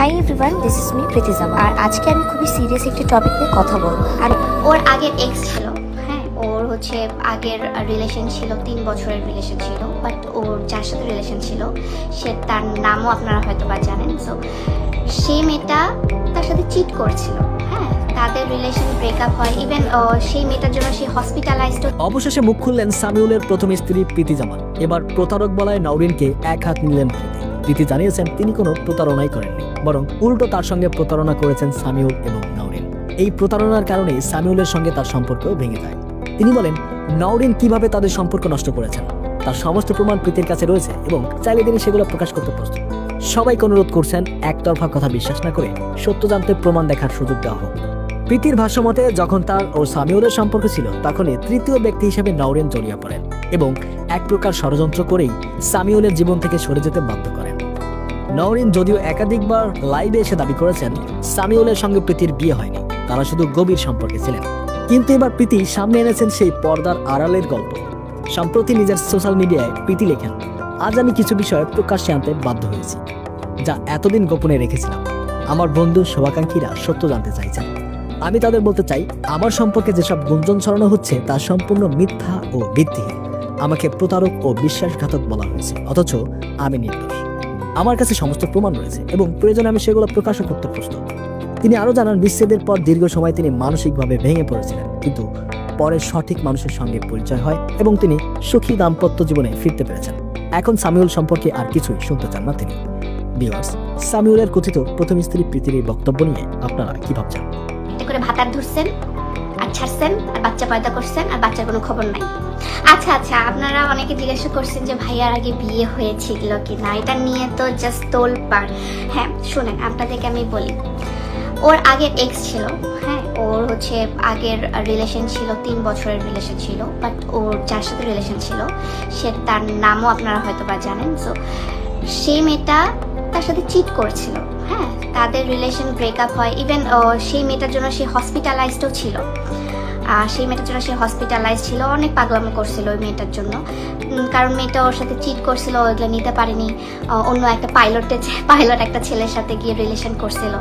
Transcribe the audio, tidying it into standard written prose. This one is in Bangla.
High everyone, this is me Preeti Jama. আর আজকে আমি খুবই সিরিয়াস একটি টপিক নিয়ে কথা বলবো। আর ওর আগের এক্স ছিল, হ্যাঁ, ওর হচ্ছে আগের রিলেশন ছিল, 3 বছরের রিলেশন ছিল। বাট ওর যার সাথে রিলেশন ছিল সে, তার নামও আপনারা হয়তো বা জানেন। সো সেই মেয়েটা তার সাথে চিট করছিল, হ্যাঁ, তাদের রিলেশন ব্রেকআপ হয়। ইভেন সেই মেয়েটার জন্য সে হসপিটালাইজড। অবশেষে মুখ খুললেন সামিউলের প্রথম স্ত্রী প্রীতি জামান। এবার প্রতারক বলায় নওরিনকে এক হাত নিলেন প্রীতি। প্রীতি জানিয়েছেন তিনি কোনো প্রতারণাই করেননি, বরং উল্টো তার সঙ্গে প্রতারণা করেছেন সামিউল এবং নওরিন। এই প্রতারণার কারণে সামিউলের সঙ্গে তার সম্পর্ক ভেঙে যায়। তিনি বলেন নওরিন কিভাবে তাদের সম্পর্ক নষ্ট করেছেন তার সমস্ত প্রমাণ প্রীতির কাছে রয়েছে এবং চাইলে তিনি সেগুলো প্রকাশ করতে প্রস্তুত। সবাইকে অনুরোধ করছেন একতরফা কথা বিশ্বাস না করে সত্য জানতে প্রমাণ দেখার সুযোগ দেওয়া হোক। প্রীতির ভাষ্যমতে যখন তার ও সামিউলের সম্পর্ক ছিল তখনই তৃতীয় ব্যক্তি হিসেবে নওরিন জড়িয়ে পড়েন এবং এক প্রকার ষড়যন্ত্র করেই সামিউলের জীবন থেকে সরে যেতে বাধ্য করেন। নওরিন যদিও একাধিকবার লাইভে এসে দাবি করেছেন সামিউলের সঙ্গে প্রীতির বিয়ে হয়নি, তারা শুধু গভীর সম্পর্কে ছিলেন। কিন্তু এবার প্রীতি সামনে এনেছেন সেই পর্দার আড়ালের গল্প। সম্প্রতি নিজের সোশ্যাল মিডিয়ায় প্রীতি লেখেন, আজ আমি কিছু বিষয় প্রকাশ্যে আনতে বাধ্য হয়েছি যা এতদিন গোপনে রেখেছিলাম। আমার বন্ধু শুভাকাঙ্ক্ষীরা সত্য জানতে চাইছেন। আমি তাদের বলতে চাই, আমার সম্পর্কে যেসব গুঞ্জন ছড়ানো হচ্ছে তা সম্পূর্ণ মিথ্যা ও ভিত্তিহীন। আমাকে প্রতারক ও বিশ্বাসঘাতক বলা হয়েছে, অথচ আমি নির্দোষ। আমার কাছে সমস্ত প্রমাণ রয়েছে এবং প্রয়োজনে আমি সেগুলো প্রকাশও করতে প্রস্তুত। তিনি আরও জানান, বিচ্ছেদের পর দীর্ঘ সময় তিনি মানসিকভাবে ভেঙে পড়েছিলেন, কিন্তু পরে সঠিক মানুষের সঙ্গে পরিচয় হয় এবং তিনি সুখী দাম্পত্য জীবনে ফিরতে পেরেছেন। এখন সামিউল সম্পর্কে আর কিছুই শুনতে চান না তিনি। ভিউয়ার্স, সামিউলের কথিত প্রথম স্ত্রী প্রীতির এই বক্তব্য নিয়ে আপনারা কি ভাবছেন? করে ভাতার ধরছেন আর ছাড়ছেন আর বাচ্চা পয়দা করছেন আর বাচ্চার কোনো খবর নাই। আচ্ছা, আপনারা অনেকে জিজ্ঞাসা করছেন যে ভাইয়ার আগে বিয়ে হয়েছিল কিনা, এটা নিয়ে তো জাস্ট তোলপাড়। হ্যাঁ শুনেন, আপনাদেরকে আমি বলি, ওর আগের এক্স ছিল, হ্যাঁ, ওর হচ্ছে আগের রিলেশন ছিল, 3 বছরের রিলেশন ছিল। বাট ওর যার সাথে রিলেশন ছিল সে, তার নামও আপনারা হয়তো বা জানেন। সো সেই মেয়েটা তার সাথে চিট করছিল, হ্যাঁ, তাদের রিলেশন ব্রেকআপ হয়। ইভেন সেই মেয়েটার জন্য সে হসপিটালাইজডও ছিল। সেই মেয়েটার জন্য সে হসপিটালাইজ ছিল, অনেক পাগলামো করছিল ওই মেয়েটার জন্য, কারণ মেয়েটা ওর সাথে চিট করছিল, ওইগুলো নিতে পারেনি। অন্য একটা পাইলট একটা ছেলের সাথে গিয়ে রিলেশন করছিল।